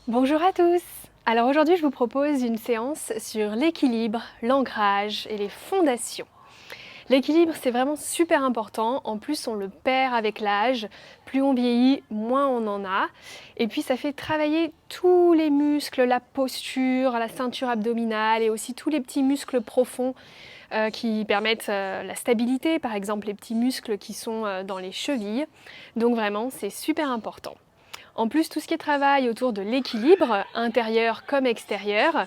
Bonjour à tous! Alors aujourd'hui je vous propose une séance sur l'équilibre, l'ancrage et les fondations. L'équilibre c'est vraiment super important, en plus on le perd avec l'âge, plus on vieillit, moins on en a. Et puis ça fait travailler tous les muscles, la posture, la ceinture abdominale et aussi tous les petits muscles profonds qui permettent la stabilité, par exemple les petits muscles qui sont dans les chevilles. Donc vraiment c'est super important. En plus, tout ce qui est travail autour de l'équilibre, intérieur comme extérieur,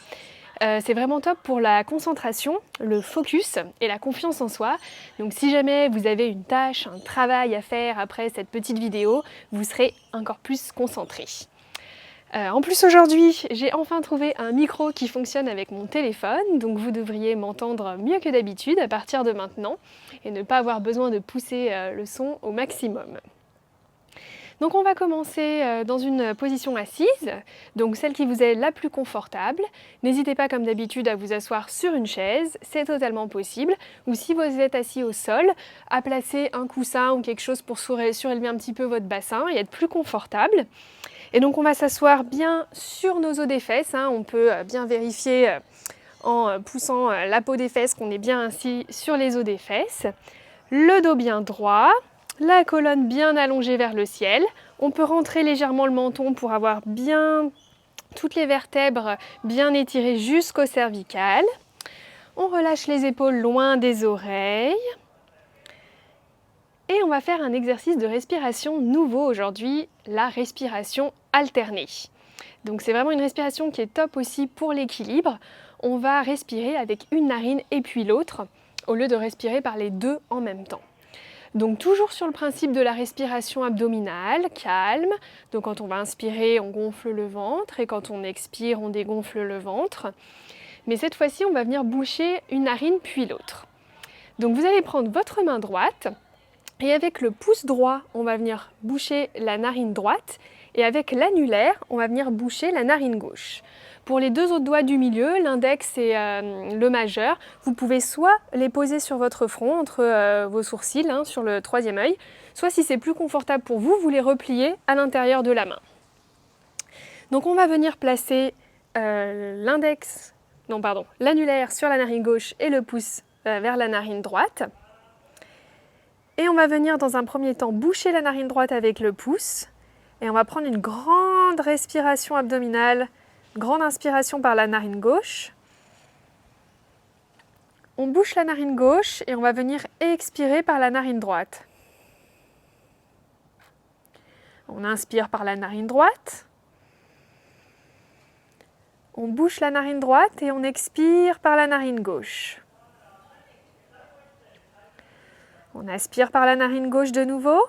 c'est vraiment top pour la concentration, le focus et la confiance en soi. Donc si jamais vous avez une tâche, un travail à faire après cette petite vidéo, vous serez encore plus concentré. En plus aujourd'hui, j'ai enfin trouvé un micro qui fonctionne avec mon téléphone, donc vous devriez m'entendre mieux que d'habitude à partir de maintenant et ne pas avoir besoin de pousser le son au maximum. Donc on va commencer dans une position assise, donc celle qui vous est la plus confortable. N'hésitez pas comme d'habitude à vous asseoir sur une chaise, c'est totalement possible. Ou si vous êtes assis au sol, à placer un coussin ou quelque chose pour surélever un petit peu votre bassin et être plus confortable. Et donc on va s'asseoir bien sur nos os des fesses, on peut bien vérifier en poussant la peau des fesses qu'on est bien assis sur les os des fesses. Le dos bien droit. La colonne bien allongée vers le ciel. On peut rentrer légèrement le menton pour avoir bien toutes les vertèbres bien étirées jusqu'au cervical. On relâche les épaules loin des oreilles. Et on va faire un exercice de respiration nouveau aujourd'hui, la respiration alternée. Donc c'est vraiment une respiration qui est top aussi pour l'équilibre. On va respirer avec une narine et puis l'autre, au lieu de respirer par les deux en même temps. Donc toujours sur le principe de la respiration abdominale, calme. Donc quand on va inspirer, on gonfle le ventre et quand on expire, on dégonfle le ventre. Mais cette fois-ci, on va venir boucher une narine puis l'autre. Donc vous allez prendre votre main droite et avec le pouce droit, on va venir boucher la narine droite et avec l'annulaire, on va venir boucher la narine gauche. Pour les deux autres doigts du milieu, l'index et le majeur, vous pouvez soit les poser sur votre front, entre vos sourcils, sur le troisième œil, soit si c'est plus confortable pour vous, vous les repliez à l'intérieur de la main. Donc on va venir placer l'annulaire sur la narine gauche et le pouce vers la narine droite. Et on va venir dans un premier temps boucher la narine droite avec le pouce. Et on va prendre une grande respiration abdominale, grande inspiration par la narine gauche. On bouche la narine gauche et on va venir expirer par la narine droite. On inspire par la narine droite. On bouche la narine droite et on expire par la narine gauche. On aspire par la narine gauche de nouveau.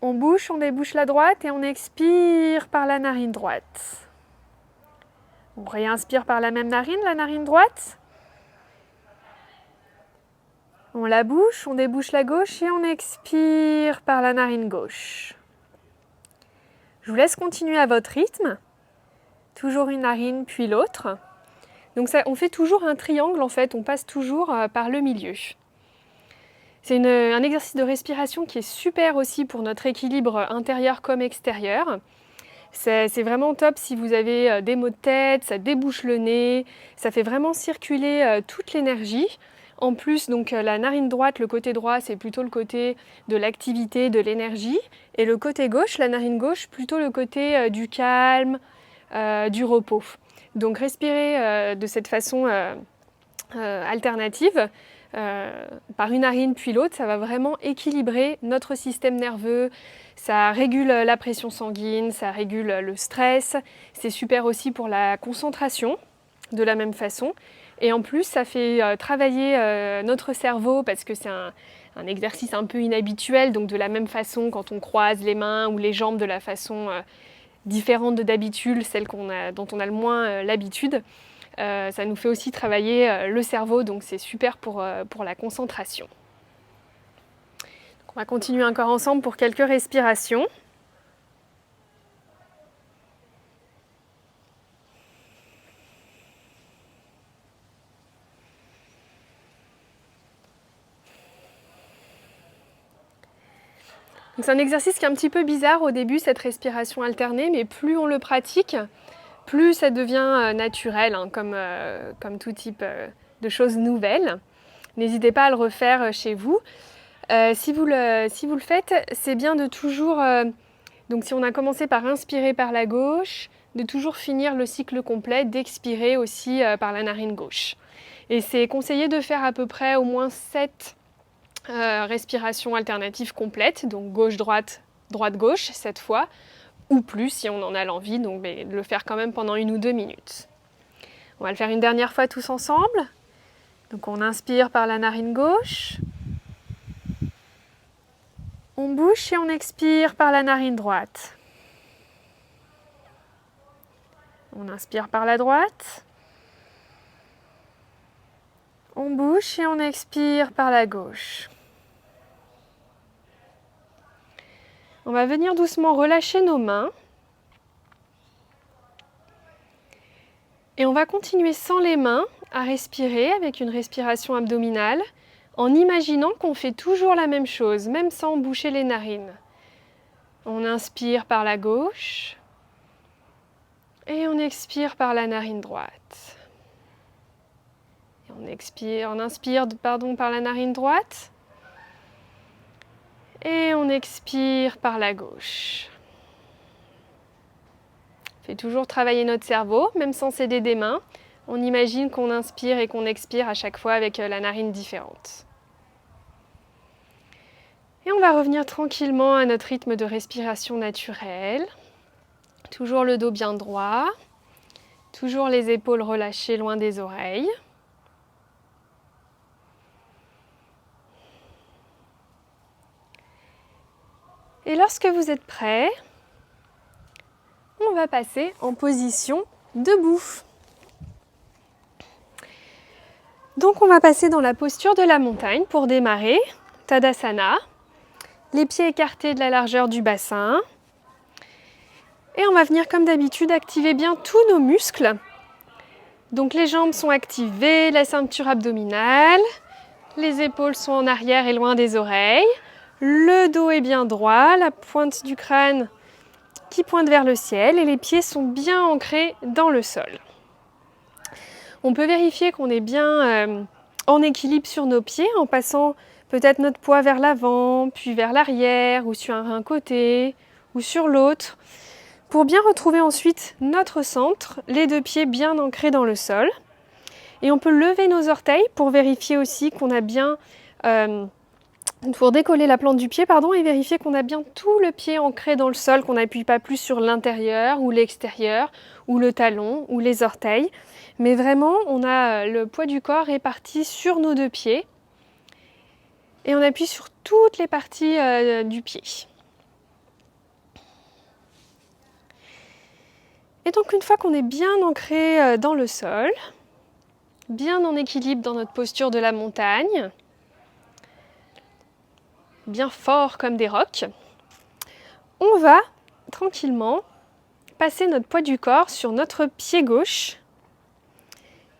On bouche, on débouche la droite et on expire par la narine droite. On réinspire par la même narine, la narine droite. On la bouche, on débouche la gauche et on expire par la narine gauche. Je vous laisse continuer à votre rythme. Toujours une narine puis l'autre. Donc on fait toujours un triangle en fait, on passe toujours par le milieu. C'est un exercice de respiration qui est super aussi pour notre équilibre intérieur comme extérieur. C'est vraiment top si vous avez des maux de tête, ça débouche le nez, ça fait vraiment circuler toute l'énergie. En plus, donc la narine droite, le côté droit, c'est plutôt le côté de l'activité, de l'énergie. Et le côté gauche, la narine gauche, plutôt le côté du calme, du repos. Donc respirer de cette façon alternative, par une narine puis l'autre, ça va vraiment équilibrer notre système nerveux, ça régule la pression sanguine, ça régule le stress, c'est super aussi pour la concentration, de la même façon. Et en plus, ça fait travailler notre cerveau parce que c'est un exercice un peu inhabituel, donc de la même façon quand on croise les mains ou les jambes de la façon différente de d'habitude, celle dont on a le moins l'habitude. Ça nous fait aussi travailler le cerveau, donc c'est super pour la concentration. Donc on va continuer encore ensemble pour quelques respirations. C'est un exercice qui est un petit peu bizarre au début, cette respiration alternée, mais plus on le pratique, plus ça devient naturel, hein, comme tout type de choses nouvelles. N'hésitez pas à le refaire chez vous. Si vous le faites, c'est bien de toujours, donc si on a commencé par inspirer par la gauche, de toujours finir le cycle complet, d'expirer aussi par la narine gauche. Et c'est conseillé de faire à peu près au moins 7 respirations alternatives complètes, donc gauche-droite, droite-gauche 7 fois, ou plus si on en a l'envie, donc de le faire quand même pendant 1 ou 2 minutes. On va le faire une dernière fois tous ensemble. Donc on inspire par la narine gauche. On bouche et on expire par la narine droite. On inspire par la droite. On bouche et on expire par la gauche. On va venir doucement relâcher nos mains. Et on va continuer sans les mains à respirer avec une respiration abdominale en imaginant qu'on fait toujours la même chose, même sans boucher les narines. On inspire par la gauche et on expire par la narine droite. Et on inspire par la narine droite et on expire par la gauche. On fait toujours travailler notre cerveau, même sans s'aider des mains. On imagine qu'on inspire et qu'on expire à chaque fois avec la narine différente. Et on va revenir tranquillement à notre rythme de respiration naturel. Toujours le dos bien droit, toujours les épaules relâchées loin des oreilles. Et lorsque vous êtes prêt, on va passer en position debout. Donc on va passer dans la posture de la montagne pour démarrer, Tadasana. Les pieds écartés de la largeur du bassin. Et on va venir comme d'habitude activer bien tous nos muscles. Donc les jambes sont activées, la ceinture abdominale, les épaules sont en arrière et loin des oreilles, le dos est bien droit, la pointe du crâne qui pointe vers le ciel et les pieds sont bien ancrés dans le sol. On peut vérifier qu'on est bien en équilibre sur nos pieds en passant peut-être notre poids vers l'avant, puis vers l'arrière, ou sur un côté, ou sur l'autre, pour bien retrouver ensuite notre centre, les 2 pieds bien ancrés dans le sol. Et on peut lever nos orteils pour vérifier aussi qu'on a bien, pour décoller la plante du pied, et vérifier qu'on a bien tout le pied ancré dans le sol, qu'on n'appuie pas plus sur l'intérieur ou l'extérieur, ou le talon, ou les orteils. Mais vraiment, on a le poids du corps réparti sur nos 2 pieds. Et on appuie sur toutes les parties du pied. Et donc une fois qu'on est bien ancré dans le sol, bien en équilibre dans notre posture de la montagne, bien fort comme des rocs, on va tranquillement passer notre poids du corps sur notre pied gauche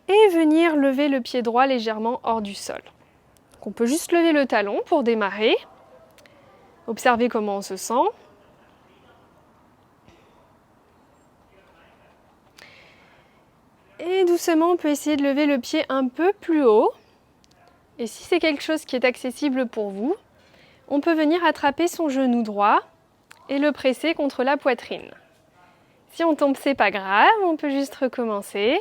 et venir lever le pied droit légèrement hors du sol. Donc on peut juste lever le talon pour démarrer, observer comment on se sent. Et doucement, on peut essayer de lever le pied un peu plus haut. Et si c'est quelque chose qui est accessible pour vous, on peut venir attraper son genou droit et le presser contre la poitrine. Si on tombe, c'est pas grave, on peut juste recommencer.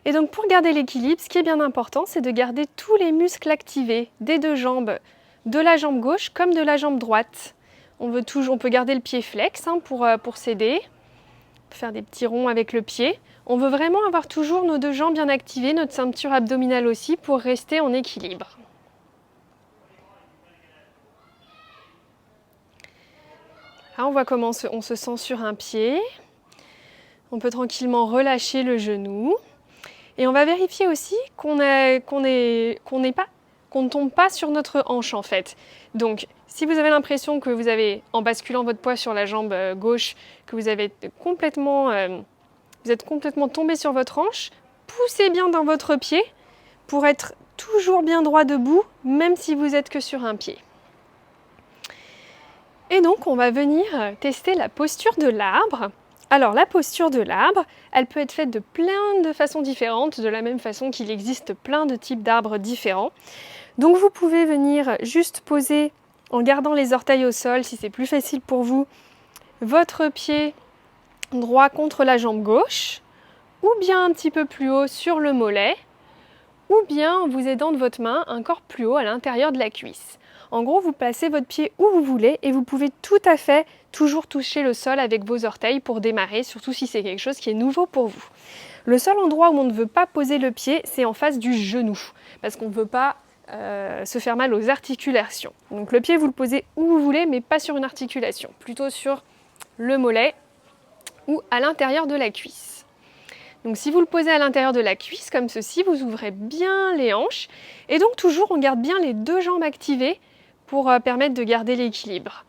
Et donc pour garder l'équilibre, ce qui est bien important, c'est de garder tous les muscles activés des 2 jambes, de la jambe gauche comme de la jambe droite. On peut garder le pied flex pour s'aider, faire des petits ronds avec le pied. On veut vraiment avoir toujours nos 2 jambes bien activées, notre ceinture abdominale aussi, pour rester en équilibre. Là, on voit comment on se sent sur un pied. On peut tranquillement relâcher le genou. Et on va vérifier aussi qu'on ne tombe pas sur notre hanche en fait. Donc si vous avez l'impression que vous avez, en basculant votre poids sur la jambe gauche, que vous êtes complètement tombé sur votre hanche, poussez bien dans votre pied pour être toujours bien droit debout, même si vous êtes que sur un pied. Et donc on va venir tester la posture de l'arbre. Alors la posture de l'arbre, elle peut être faite de plein de façons différentes, de la même façon qu'il existe plein de types d'arbres différents. Donc vous pouvez venir juste poser, en gardant les orteils au sol, si c'est plus facile pour vous, votre pied droit contre la jambe gauche, ou bien un petit peu plus haut sur le mollet, ou bien en vous aidant de votre main encore plus haut à l'intérieur de la cuisse. En gros, vous placez votre pied où vous voulez et vous pouvez tout à fait toujours toucher le sol avec vos orteils pour démarrer, surtout si c'est quelque chose qui est nouveau pour vous. Le seul endroit où on ne veut pas poser le pied, c'est en face du genou, parce qu'on ne veut pas se faire mal aux articulations. Donc le pied, vous le posez où vous voulez, mais pas sur une articulation, plutôt sur le mollet ou à l'intérieur de la cuisse. Donc si vous le posez à l'intérieur de la cuisse, comme ceci, vous ouvrez bien les hanches, et donc toujours on garde bien les deux jambes activées pour permettre de garder l'équilibre.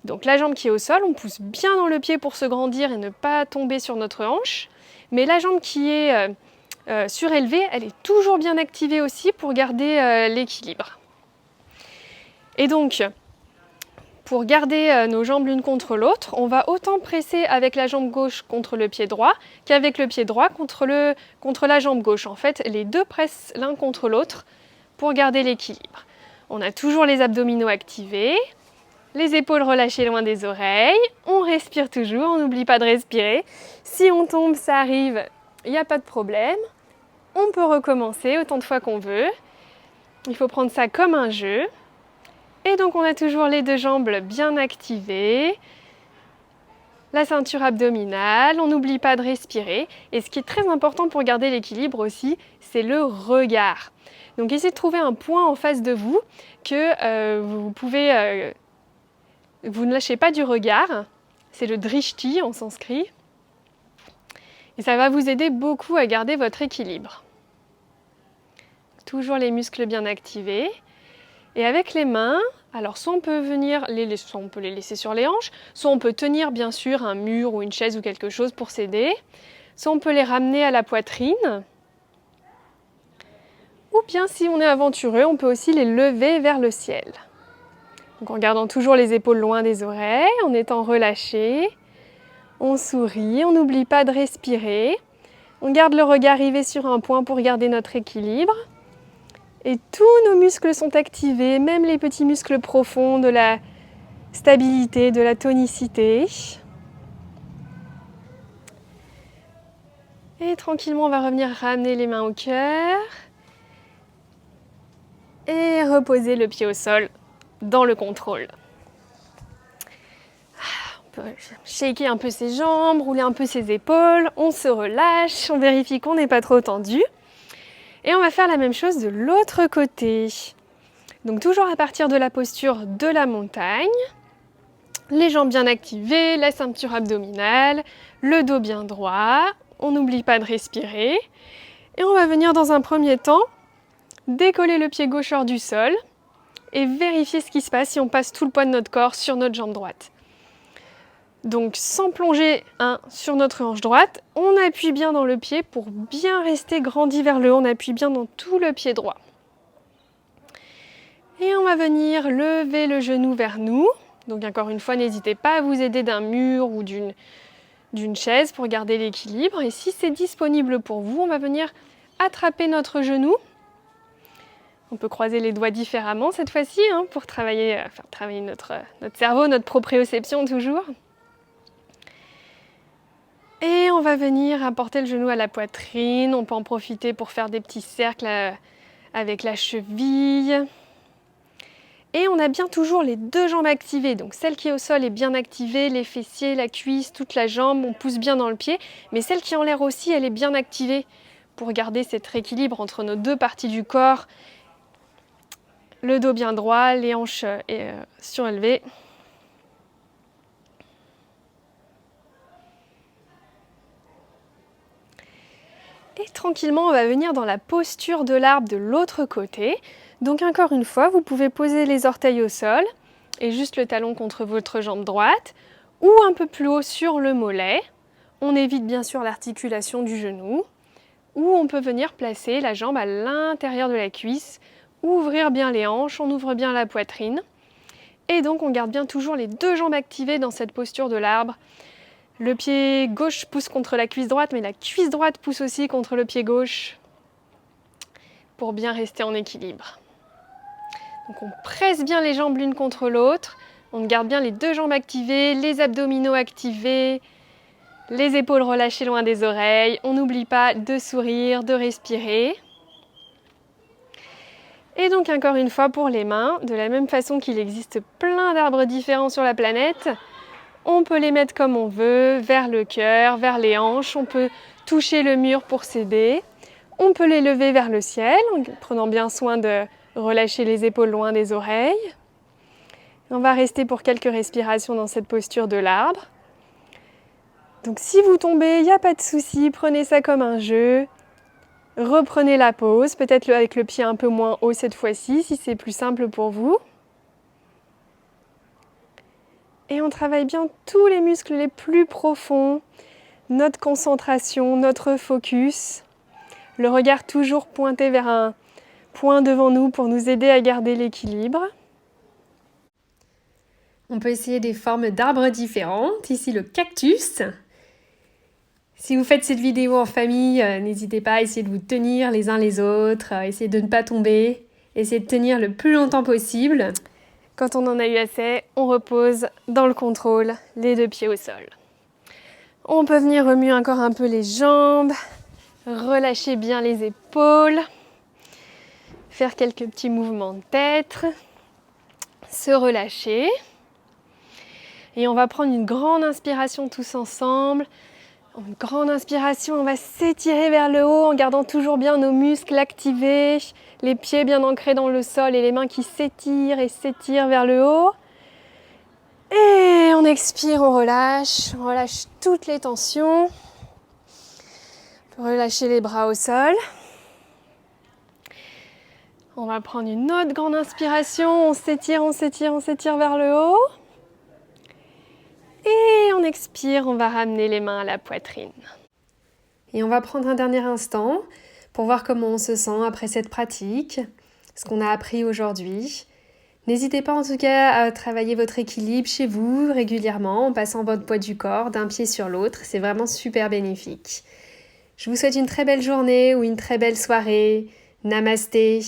Donc la jambe qui est au sol, on pousse bien dans le pied pour se grandir et ne pas tomber sur notre hanche, mais la jambe qui est surélevée, elle est toujours bien activée aussi pour garder l'équilibre. Et donc, pour garder nos jambes l'une contre l'autre, on va autant presser avec la jambe gauche contre le pied droit qu'avec le pied droit contre la jambe gauche. En fait, les deux pressent l'un contre l'autre pour garder l'équilibre. On a toujours les abdominaux activés, les épaules relâchées loin des oreilles, on respire toujours, on n'oublie pas de respirer. Si on tombe, ça arrive, il n'y a pas de problème. On peut recommencer autant de fois qu'on veut. Il faut prendre ça comme un jeu. Et donc on a toujours les deux jambes bien activées, la ceinture abdominale, on n'oublie pas de respirer. Et ce qui est très important pour garder l'équilibre aussi, c'est le regard. Donc essayez de trouver un point en face de vous que vous ne lâchez pas du regard. C'est le drishti en sanskrit. Et ça va vous aider beaucoup à garder votre équilibre. Toujours les muscles bien activés. Et avec les mains, alors soit on peut les laisser sur les hanches, soit on peut tenir bien sûr un mur ou une chaise ou quelque chose pour s'aider, soit on peut les ramener à la poitrine, ou bien si on est aventureux, on peut aussi les lever vers le ciel. Donc en gardant toujours les épaules loin des oreilles, en étant relâché, on sourit, on n'oublie pas de respirer, on garde le regard rivé sur un point pour garder notre équilibre. Et tous nos muscles sont activés, même les petits muscles profonds de la stabilité, de la tonicité. Et tranquillement, on va revenir ramener les mains au cœur. Et reposer le pied au sol dans le contrôle. On peut shaker un peu ses jambes, rouler un peu ses épaules. On se relâche, on vérifie qu'on n'est pas trop tendu. Et on va faire la même chose de l'autre côté. Donc toujours à partir de la posture de la montagne, les jambes bien activées, la ceinture abdominale, le dos bien droit, on n'oublie pas de respirer. Et on va venir dans un premier temps décoller le pied gauche hors du sol et vérifier ce qui se passe si on passe tout le poids de notre corps sur notre jambe droite. Donc sans plonger sur notre hanche droite, on appuie bien dans le pied pour bien rester grandi vers le haut, on appuie bien dans tout le pied droit. Et on va venir lever le genou vers nous. Donc encore une fois, n'hésitez pas à vous aider d'un mur ou d'une chaise pour garder l'équilibre. Et si c'est disponible pour vous, on va venir attraper notre genou. On peut croiser les doigts différemment cette fois-ci pour faire travailler notre cerveau, notre proprioception toujours. Et on va venir apporter le genou à la poitrine. On peut en profiter pour faire des petits cercles avec la cheville. Et on a bien toujours les deux jambes activées. Donc celle qui est au sol est bien activée, les fessiers, la cuisse, toute la jambe, on pousse bien dans le pied. Mais celle qui est en l'air aussi, elle est bien activée pour garder cet équilibre entre nos deux parties du corps. Le dos bien droit, les hanches surélevées. Et tranquillement, on va venir dans la posture de l'arbre de l'autre côté. Donc encore une fois, vous pouvez poser les orteils au sol et juste le talon contre votre jambe droite ou un peu plus haut sur le mollet. On évite bien sûr l'articulation du genou. Ou on peut venir placer la jambe à l'intérieur de la cuisse, ouvrir bien les hanches, on ouvre bien la poitrine. Et donc on garde bien toujours les deux jambes activées dans cette posture de l'arbre. Le pied gauche pousse contre la cuisse droite, mais la cuisse droite pousse aussi contre le pied gauche pour bien rester en équilibre. Donc on presse bien les jambes l'une contre l'autre. On garde bien les deux jambes activées, les abdominaux activés, les épaules relâchées loin des oreilles. On n'oublie pas de sourire, de respirer. Et donc encore une fois pour les mains, de la même façon qu'il existe plein d'arbres différents sur la planète, on peut les mettre comme on veut, vers le cœur, vers les hanches, on peut toucher le mur pour s'aider, on peut les lever vers le ciel en prenant bien soin de relâcher les épaules loin des oreilles. On va rester pour quelques respirations dans cette posture de l'arbre. Donc si vous tombez, il n'y a pas de souci, prenez ça comme un jeu. Reprenez la pose, peut-être avec le pied un peu moins haut cette fois-ci, si c'est plus simple pour vous. Et on travaille bien tous les muscles les plus profonds, notre concentration, notre focus. Le regard toujours pointé vers un point devant nous pour nous aider à garder l'équilibre. On peut essayer des formes d'arbres différentes. Ici le cactus. Si vous faites cette vidéo en famille, n'hésitez pas à essayer de vous tenir les uns les autres, essayer de ne pas tomber, essayer de tenir le plus longtemps possible. Quand on en a eu assez, on repose dans le contrôle, les deux pieds au sol. On peut venir remuer encore un peu les jambes, relâcher bien les épaules, faire quelques petits mouvements de tête, se relâcher. Et on va prendre une grande inspiration tous ensemble. Une grande inspiration, on va s'étirer vers le haut en gardant toujours bien nos muscles activés, les pieds bien ancrés dans le sol et les mains qui s'étirent et s'étirent vers le haut. Et on expire, on relâche toutes les tensions. On peut relâcher les bras au sol. On va prendre une autre grande inspiration, on s'étire vers le haut. Et on expire, on va ramener les mains à la poitrine. Et on va prendre un dernier instant pour voir comment on se sent après cette pratique, ce qu'on a appris aujourd'hui. N'hésitez pas en tout cas à travailler votre équilibre chez vous régulièrement en passant votre poids du corps d'un pied sur l'autre. C'est vraiment super bénéfique. Je vous souhaite une très belle journée ou une très belle soirée. Namasté.